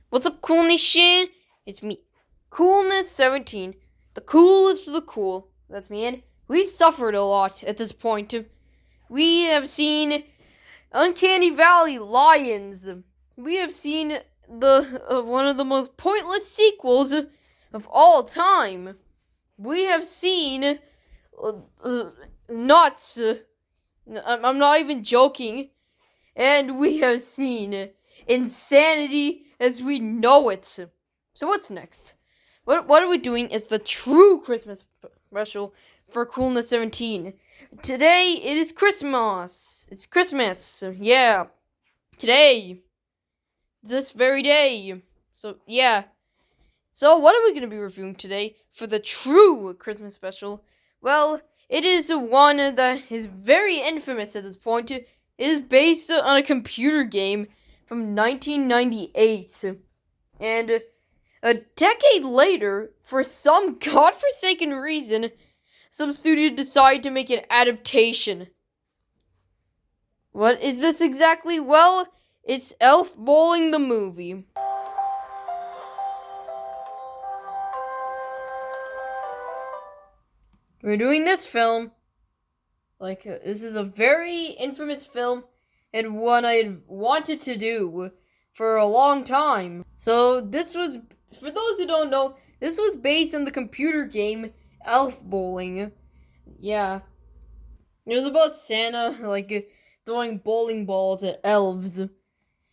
What's up, Cool Nation? It's me, Coolness17, the coolest of the cool. That's me, and we suffered a lot at this point. We have seen Uncanny Valley Lions. We have seen the one of the most pointless sequels of all time. We have seen nuts. I'm not even joking. And we have seen insanity as we know it. So what's next? What are we doing? It's the true Christmas special for Coolness17. Today it is Christmas. It's Christmas. Yeah. Today. This very day. So yeah. So what are we going to be reviewing today for the true Christmas special? Well, it is one that is very infamous at this point. It is based on a computer game from 1998. And a decade later, for some godforsaken reason, some studio decided to make an adaptation. What is this exactly? Well, it's Elf Bowling the movie. We're doing this film. This is a very infamous film and one I had wanted to do for a long time. So this was, for those who don't know, this was based on the computer game Elf Bowling. Yeah. It was about Santa, throwing bowling balls at elves.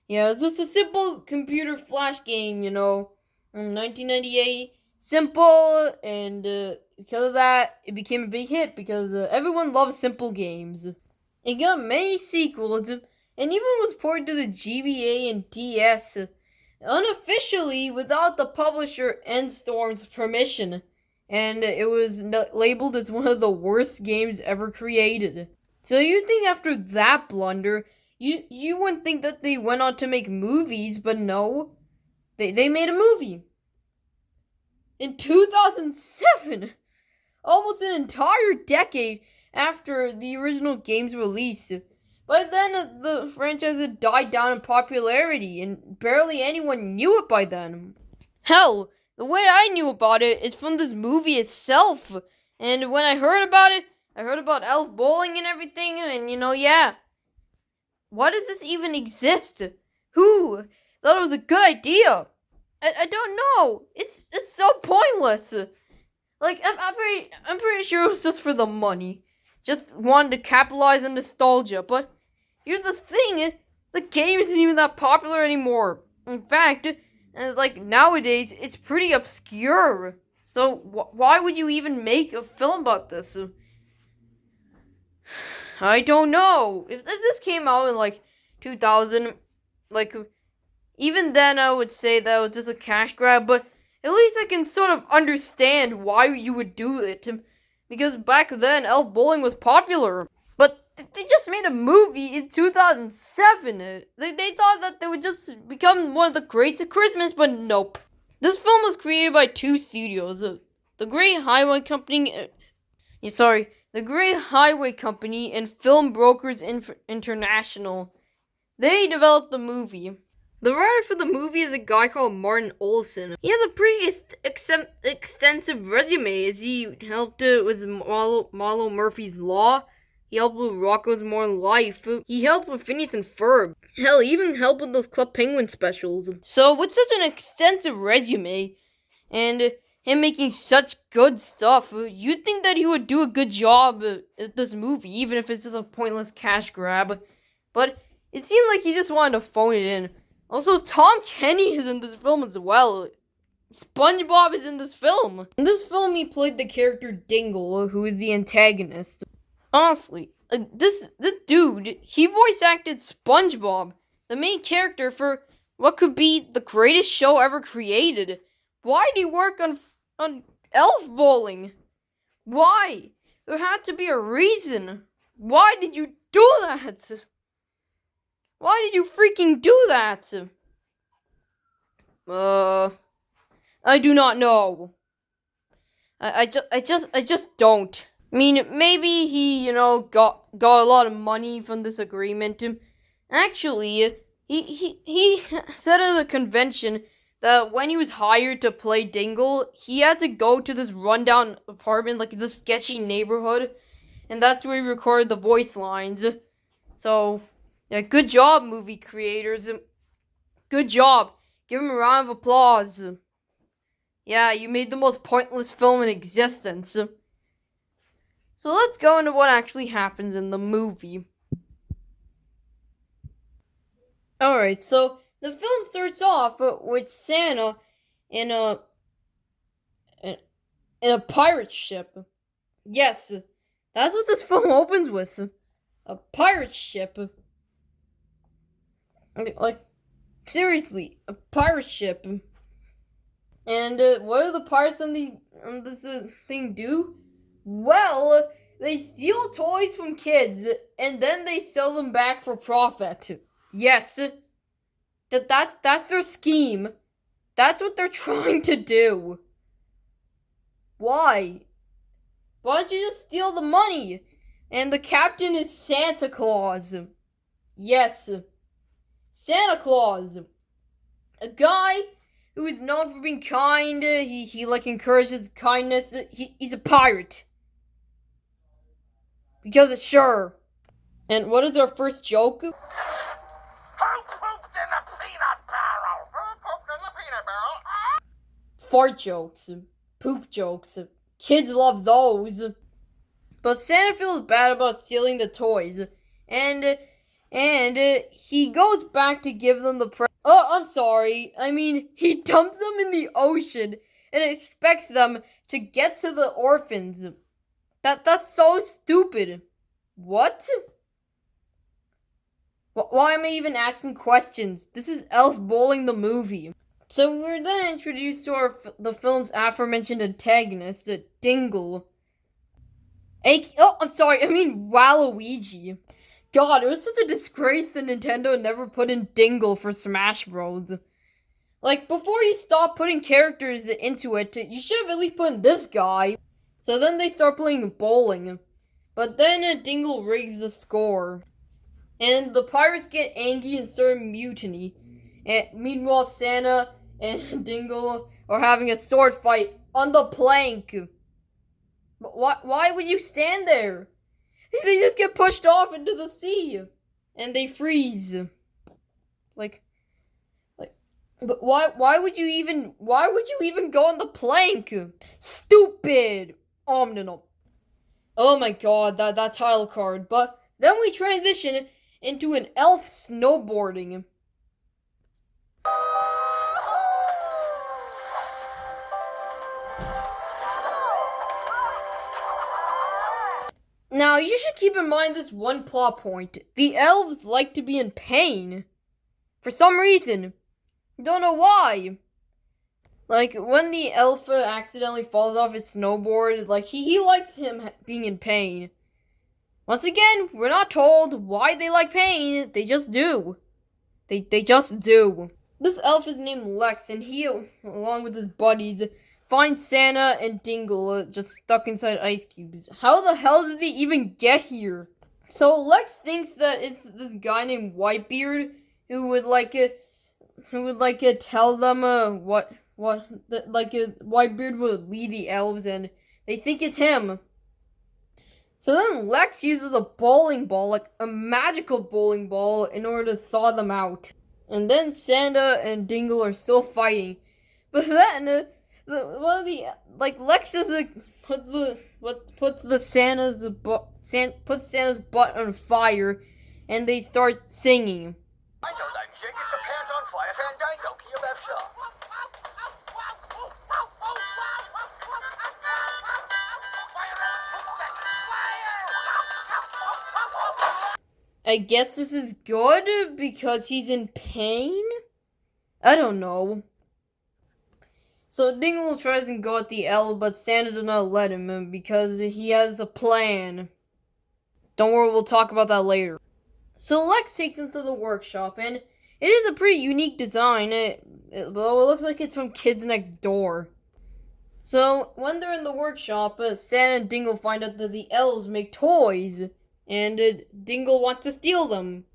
Yeah, it's just a simple computer flash game, from 1998. Simple, and because of that, it became a big hit because everyone loves simple games. It got many sequels, and even was ported to the GBA and DS, unofficially without the publisher Nstorm's permission, and it was labeled as one of the worst games ever created. So you'd think after that blunder, you wouldn't think that they went on to make movies, but no, they made a movie. In 2007, almost an entire decade after the original game's release. By then, the franchise had died down in popularity, and barely anyone knew it by then. Hell, the way I knew about it is from this movie itself. And when I heard about it, I heard about Elf Bowling and everything, and yeah. Why does this even exist? Who thought it was a good idea? I don't know. It's so pointless. I'm pretty sure it was just for the money. Just wanted to capitalize on nostalgia. But here's the thing: the game isn't even that popular anymore. In fact, nowadays, it's pretty obscure. So why would you even make a film about this? I don't know. If this came out in 2000, even then I would say that was just a cash grab, but at least I can sort of understand why you would do it. Because back then, Elf Bowling was popular. But they just made a movie in 2007. They thought that they would just become one of the greats of Christmas, but nope. This film was created by two studios. The Great Highway Company... The Great Highway Company and Film Brokers International. They developed the movie. The writer for the movie is a guy called Martin Olson. He has a pretty extensive resume, as he helped with Marlo Murphy's Law. He helped with Rocko's Modern Life. He helped with Phineas and Ferb. Hell, he even helped with those Club Penguin specials. So, with such an extensive resume, and him making such good stuff, you'd think that he would do a good job at this movie, even if it's just a pointless cash grab. But it seemed like he just wanted to phone it in. Also, Tom Kenny is in this film as well. SpongeBob is in this film. In this film, he played the character Dingle, who is the antagonist. Honestly, this dude, he voice acted SpongeBob, the main character for what could be the greatest show ever created. Why did he work on Elf Bowling? Why? There had to be a reason. Why did you do that? Why did you freaking do that? I do not know. I just don't. I mean, maybe he, got a lot of money from this agreement. Actually, he said at a convention that when he was hired to play Dingle, he had to go to this rundown apartment, like this sketchy neighborhood, and that's where he recorded the voice lines. So, yeah, good job, movie creators. Good job. Give him a round of applause. Yeah, you made the most pointless film in existence. So let's go into what actually happens in the movie. Alright, so the film starts off with Santa in a pirate ship. Yes, that's what this film opens with. A pirate ship. Like, seriously, a pirate ship. And what do the pirates on this thing do? Well, they steal toys from kids and then they sell them back for profit. Yes, that's their scheme. That's what they're trying to do. Why? Why don't you just steal the money? And the captain is Santa Claus. Yes, Santa Claus. A guy who is known for being kind. He like encourages kindness. He's a pirate. Because it's sure. And what is our first joke? Who pooped in the peanut barrel? Who pooped in the peanut barrel? Fart jokes. Poop jokes. Kids love those. But Santa feels bad about stealing the toys. And he goes back to give them the present. Oh, I'm sorry. I mean, he dumps them in the ocean and expects them to get to the orphans. That's so stupid. What? Why am I even asking questions? This is Elf Bowling the movie. So we're then introduced to the film's aforementioned antagonist, Dingle. Waluigi. God, it was such a disgrace that Nintendo never put in Dingle for Smash Bros. Like, before you stop putting characters into it, you should have at least put in this guy. So then they start playing bowling. But then Dingle rigs the score. And the pirates get angry and start mutiny. And meanwhile, Santa and Dingle are having a sword fight on the plank. But why would you stand there? They just get pushed off into the sea. And they freeze. But why would you even go on the plank? Stupid! Omninal. Oh my god, that title card. But then we transition into an elf snowboarding. Now, you should keep in mind this one plot point. The elves like to be in pain. For some reason. Don't know why. Like, when the elf accidentally falls off his snowboard, like, he likes him being in pain. Once again, we're not told why they like pain. They just do. They just do. This elf is named Lex, and he, along with his buddies, finds Santa and Dingle just stuck inside ice cubes. How the hell did they even get here? So Lex thinks that it's this guy named Whitebeard who would tell them Whitebeard would lead the elves, and they think it's him. So then Lex uses a bowling ball, like a magical bowling ball, in order to saw them out. And then Santa and Dingle are still fighting. But then Lex just puts Santa's butt on fire, and they start singing. I know that jig. It's a pants on fire fandango. Kiev shop. I guess this is good because he's in pain? I don't know. So Dingle tries to go at the elf, but Santa does not let him because he has a plan. Don't worry, we'll talk about that later. So Lex takes him to the workshop, and it is a pretty unique design. It looks like it's from Kids Next Door. So when they're in the workshop, Santa and Dingle find out that the elves make toys, and Dingle wants to steal them.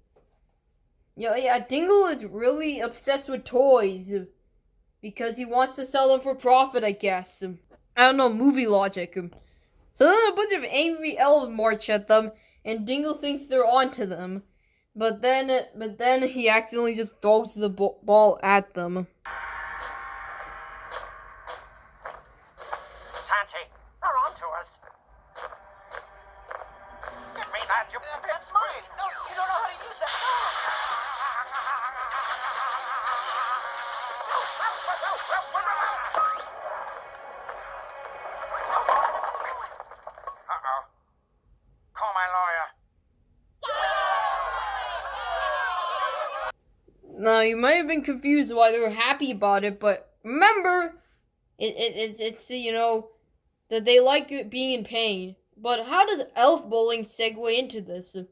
Yeah, Dingle is really obsessed with toys. because he wants to sell them for profit, I guess. I don't know, movie logic. So then a bunch of angry elves march at them, and Dingle thinks they're onto them. But then he accidentally just throws the ball at them. Santy, they're onto us. Give me that, you That's mine. No, you don't know how to use that. Uh-oh. Call my lawyer. Now, you might have been confused why they were happy about it, but remember, it's you know, that they like being in pain. But how does elf bowling segue into this? The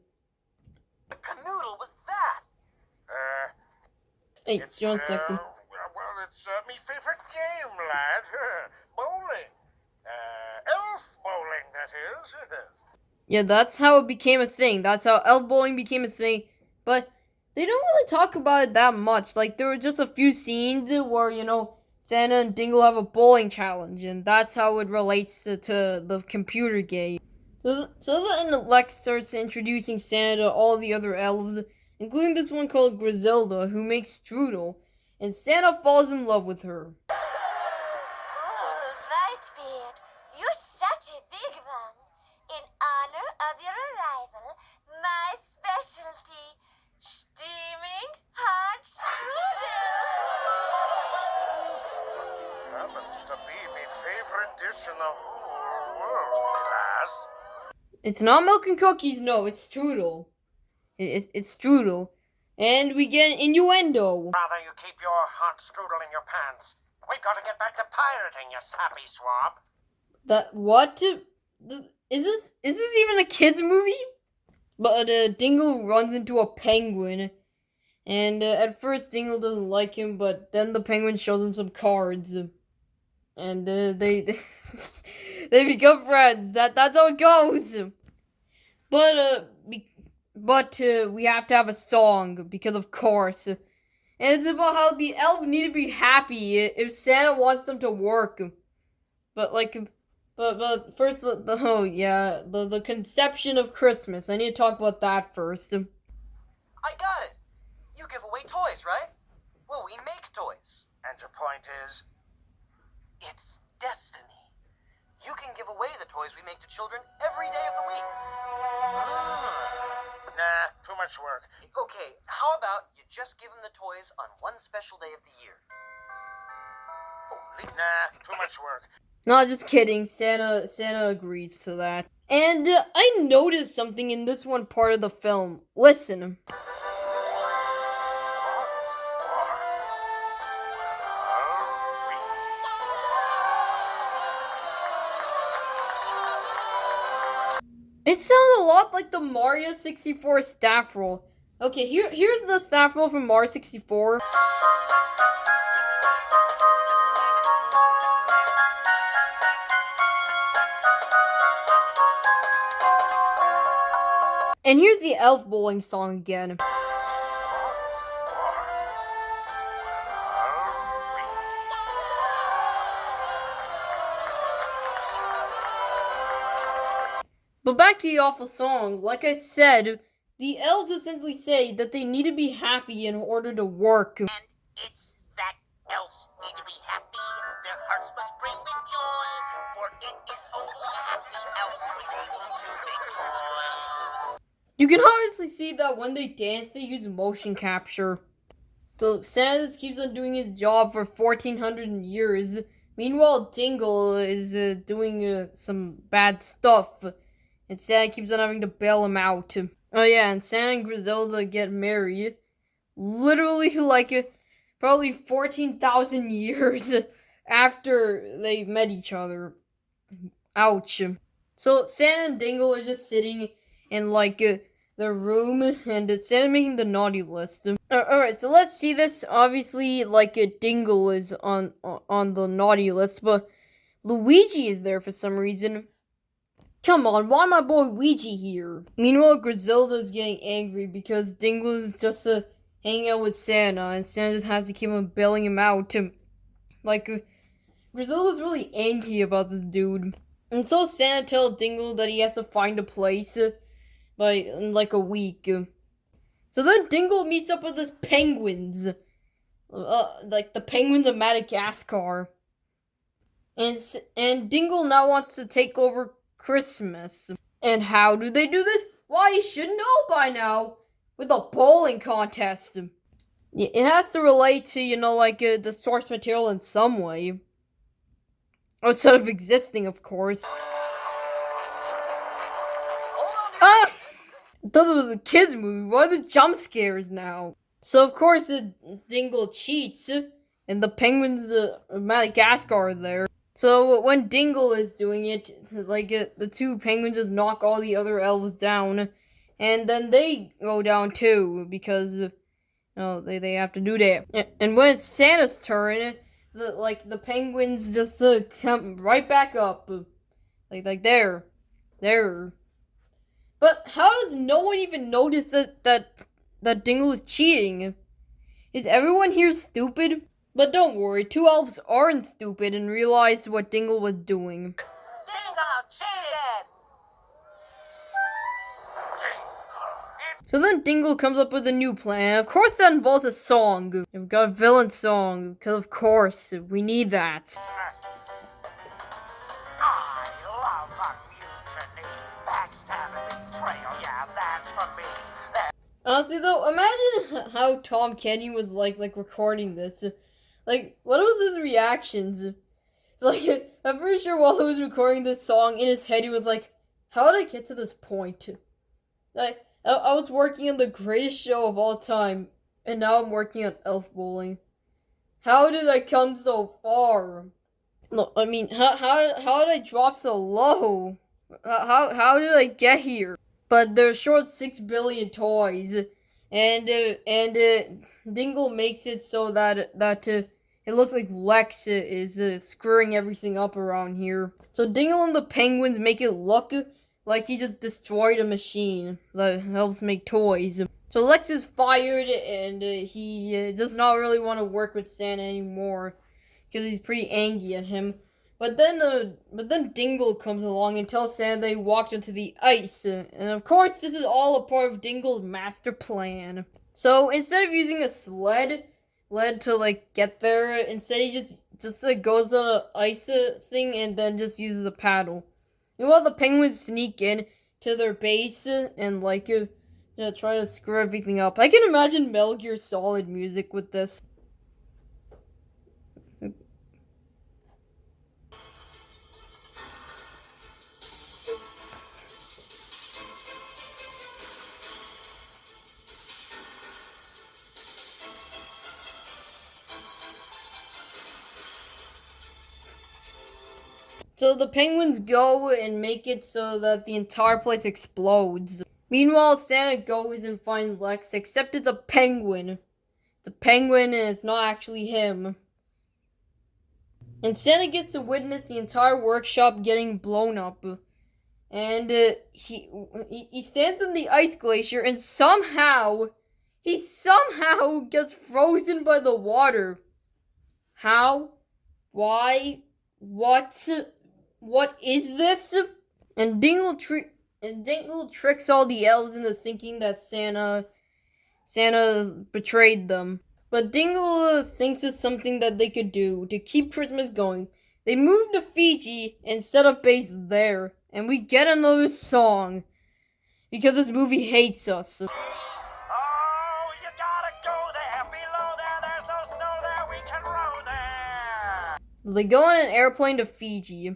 canoodle was that. Hey, It's, John second. well, it's me favorite game, lad. Bowling. Elf bowling, that is. Yeah, that's how it became a thing. That's how elf bowling became a thing. But they don't really talk about it that much. Like, there were just a few scenes where, you know, Santa and Dingle have a bowling challenge, and that's how it relates to the computer game. So then Lex starts introducing Santa to all the other elves, including this one called Griselda, who makes strudel, and Santa falls in love with her. Oh, Whitebeard, you're such a big one. In honor of your arrival, my specialty, steaming hot strudel. Happens to be my favorite dish in the whole world, me lass. It's not milk and cookies, no, it's strudel. It's strudel. And we get innuendo. Rather you keep your hot strudel in your pants. We've got to get back to pirating, you sappy swab. That what? Is this even a kids movie? But Dingle runs into a penguin, and at first Dingle doesn't like him, but then the penguin shows him some cards, and they they become friends. That's how it goes. But we have to have a song because of course, and it's about how the elves need to be happy if Santa wants them to work. But first the conception of Christmas. I need to talk about that first. I got it. You give away toys, right? Well, we make toys. And your point is? It's destiny. You can give away the toys we make to children every day of the week. Nah, too much work. Okay, how about you just give them the toys on one special day of the year? Nah, too much work. No, just kidding. Santa agrees to that. And I noticed something in this one part of the film. Listen. It sounds a lot like the Mario 64 staff roll. Okay, here's the staff roll from Mario 64. And here's the elf bowling song again. But back to the awful song, like I said, the elves essentially say that they need to be happy in order to work. And it's that elves need to be happy, their hearts must brim with joy, for it is only a happy elf who is able to make toys. You can obviously see that when they dance, they use motion capture. So Santa just keeps on doing his job for 1400 years. Meanwhile, Dingle is doing some bad stuff. And Santa keeps on having to bail him out. Oh yeah, and Santa and Griselda get married. Literally probably 14,000 years after they met each other. Ouch. So Santa and Dingle are just sitting in the room, and Santa making the naughty list. Alright, so let's see this. Obviously, Dingle is on the naughty list, but Luigi is there for some reason. Come on, why my boy Luigi here? Meanwhile, Griselda's getting angry because Dingle is just hanging out with Santa, and Santa just has to keep on bailing him out. Like, Brazil is really angry about this dude. And so Santa tells Dingle that he has to find a place in like a week. So then Dingle meets up with his penguins. Like the penguins of Madagascar. And Dingle now wants to take over Christmas. And how do they do this? Why, you should know by now. With a bowling contest. It has to relate to, the source material in some way. Outside of existing, of course. Ah! I thought it was a kid's movie. Why are the jump scares now? So, of course, Dingle cheats. And the penguins of Madagascar are there. So, when Dingle is doing it, the two penguins just knock all the other elves down. And then they go down too, because, they have to do that. And when it's Santa's turn, the penguins just come right back up. Like there. But how does no one even notice that Dingle is cheating? Is everyone here stupid? But don't worry, two elves aren't stupid and realized what Dingle was doing. Dingle cheated! So then Dingle comes up with a new plan. Of course that involves a song. We've got a villain song, because of course, we need that. I love a mutiny. Backstabbing betrayal, yeah, that's for me. Honestly though, imagine how Tom Kenny was like recording this. Like, what was his reactions? Like, I'm pretty sure while he was recording this song, in his head he was like, how did I get to this point? Like, I was working on the greatest show of all time, and now I'm working on Elf Bowling. How did I come so far? No, I mean, how did I drop so low? How did I get here? But they're short 6 billion toys, and Dingle makes it so that it looks like Lex is screwing everything up around here. So Dingle and the penguins make it look like he just destroyed a machine that helps make toys. So Lex is fired, and he does not really want to work with Santa anymore because he's pretty angry at him. But then Dingle comes along and tells Santa he walked into the ice, and of course this is all a part of Dingle's master plan. So instead of using a sled to get there, instead he just goes on an ice thing and then just uses a paddle. Meanwhile, the penguins sneak in to their base and try to screw everything up. I can imagine Metal Gear Solid music with this. So the penguins go and make it so that the entire place explodes. Meanwhile, Santa goes and finds Lex, except it's a penguin. It's a penguin and it's not actually him. And Santa gets to witness the entire workshop getting blown up. And he stands in the ice glacier and he somehow gets frozen by the water. How? Why? What is this? And Dingle tricks all the elves into thinking that Santa betrayed them. But Dingle thinks it's something that they could do to keep Christmas going. They move to Fiji and set up base there. And we get another song. Because this movie hates us. Oh, you gotta go there. Below there, there's no snow there. We can row there. They go on an airplane to Fiji.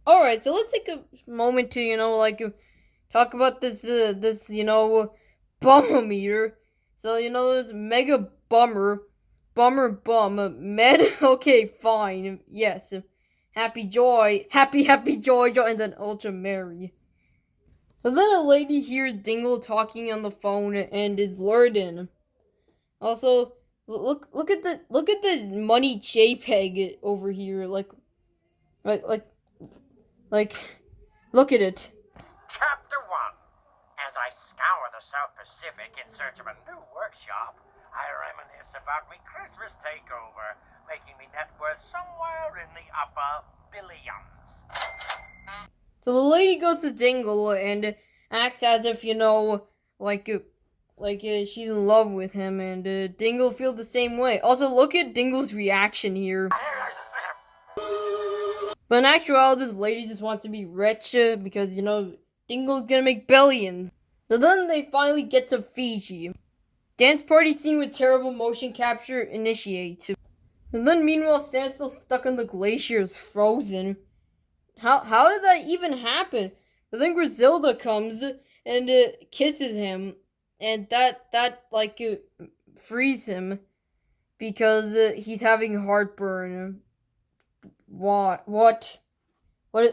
Alright, so let's take a moment to, talk about this bum-o-meter. So, there's mega bummer, med, okay, fine, yes. Happy joy, happy joy, and then ultra merry. But then a lady hears Dingle talking on the phone and is lured in. Also, look at the money JPEG over here, look at it. Chapter 1. As I scour the South Pacific in search of a new workshop, I reminisce about me Christmas takeover, making me net worth We're somewhere in the upper billions. So the lady goes to Dingle and acts as if, she's in love with him, and Dingle feels the same way. Also, look at Dingle's reaction here. But in actuality, this lady just wants to be rich because, Dingle's gonna make billions. So then they finally get to Fiji. Dance party scene with terrible motion capture initiates. And then meanwhile, Santa's still stuck on the glacier, is frozen. How did that even happen? But then Griselda comes and kisses him, and that frees him because he's having heartburn. What? And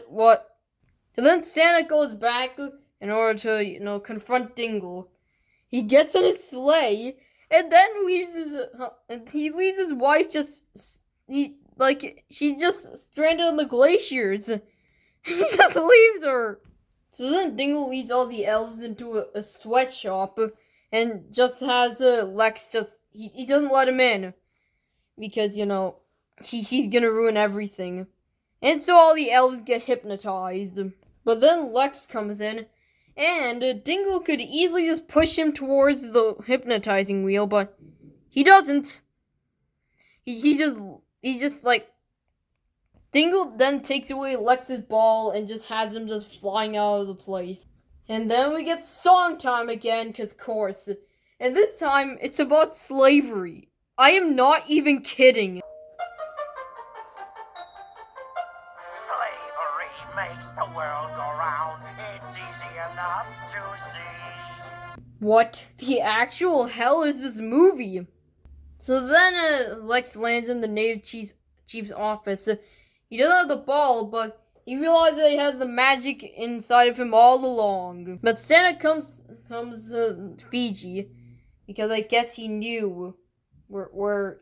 then Santa goes back in order to confront Dingle. He gets on his sleigh and then leaves his wife she's just stranded on the glaciers. He just leaves her. So then Dingle leads all the elves into a sweatshop and just has Lex he doesn't let him in because he's gonna ruin everything. And so all the elves get hypnotized. But then Lex comes in and Dingle could easily just push him towards the hypnotizing wheel, but he doesn't. Dingle then takes away Lex's ball and just has him just flying out of the place. And then we get song time again, cause course. And this time, it's about slavery. I am not even kidding. Slavery makes the world go round. It's easy enough to see. What the actual hell is this movie? So then Lex lands in the native chief's office. He doesn't have the ball, but he realizes that he has the magic inside of him all along. But Santa comes to Fiji because I guess he knew where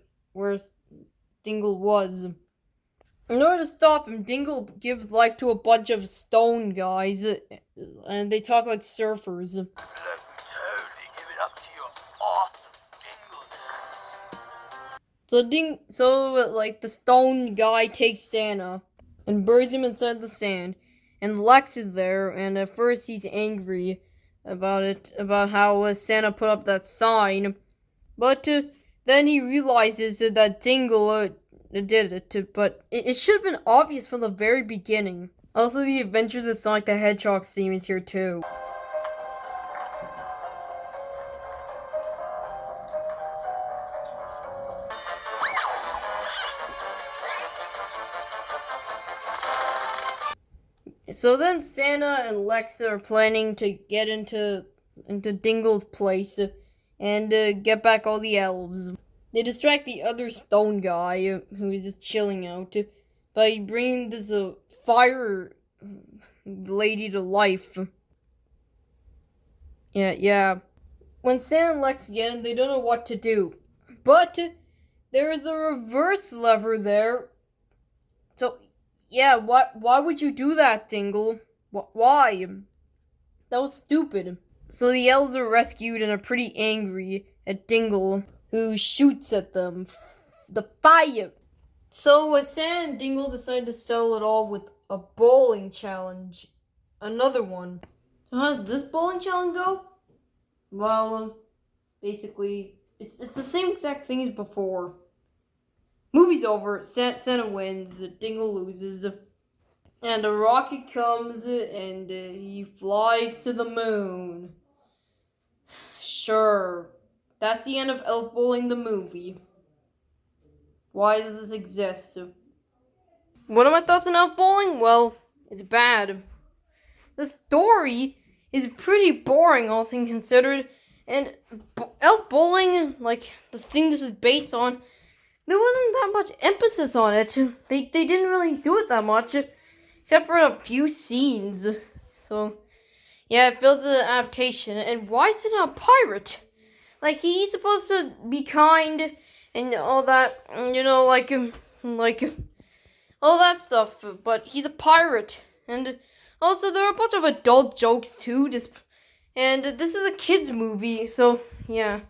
Dingle was. In order to stop him, Dingle gives life to a bunch of stone guys, and they talk like surfers. Let me totally give it up to your awesome Dingle. So the stone guy takes Santa and buries him inside the sand. And Lex is there, and at first he's angry about how Santa put up that sign. But then he realizes that Dingle did it, but it should have been obvious from the very beginning. Also, the Adventures of Sonic the Hedgehog theme is here too. So then Santa and Lex are planning to get into Dingle's place and get back all the elves. They distract the other stone guy who is just chilling out by bringing this fire lady to life. Yeah. When Santa and Lex get in, they don't know what to do. But there is a reverse lever there. So, yeah, why would you do that, Dingle? Why? That was stupid. So the elves are rescued and are pretty angry at Dingle, who shoots at them. The fire! So Santa and Dingle decide to settle it all with a bowling challenge. Another one. So how does this bowling challenge go? Well, basically, it's the same exact thing as before. Movie's over, Santa wins, Dingle loses, and a rocket comes and he flies to the moon. Sure, that's the end of Elf Bowling the movie. Why does this exist? What are my thoughts on Elf Bowling? Well, it's bad. The story is pretty boring, all things considered, and Elf Bowling, the thing this is based on, there wasn't that much emphasis on it. They didn't really do it that much, except for a few scenes. So, yeah, it feels an adaptation. And why is it not a pirate? He's supposed to be kind and all that, all that stuff. But he's a pirate. And also, there are a bunch of adult jokes, too. And this is a kid's movie, so, yeah.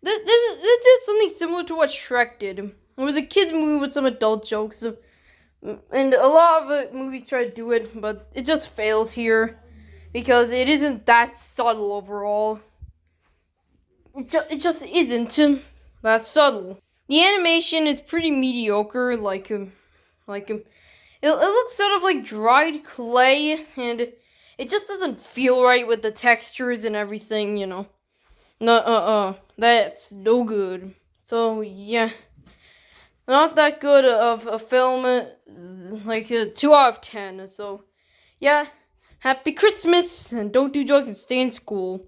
This is something similar to what Shrek did. It was a kids movie with some adult jokes, and a lot of movies try to do it, but it just fails here because it isn't that subtle overall. It just isn't that subtle. The animation is pretty mediocre, it looks sort of like dried clay, and it just doesn't feel right with the textures and everything, No, that's no good. So yeah, not that good of a film, like a 2 out of 10. So yeah, happy Christmas, and don't do drugs and stay in school.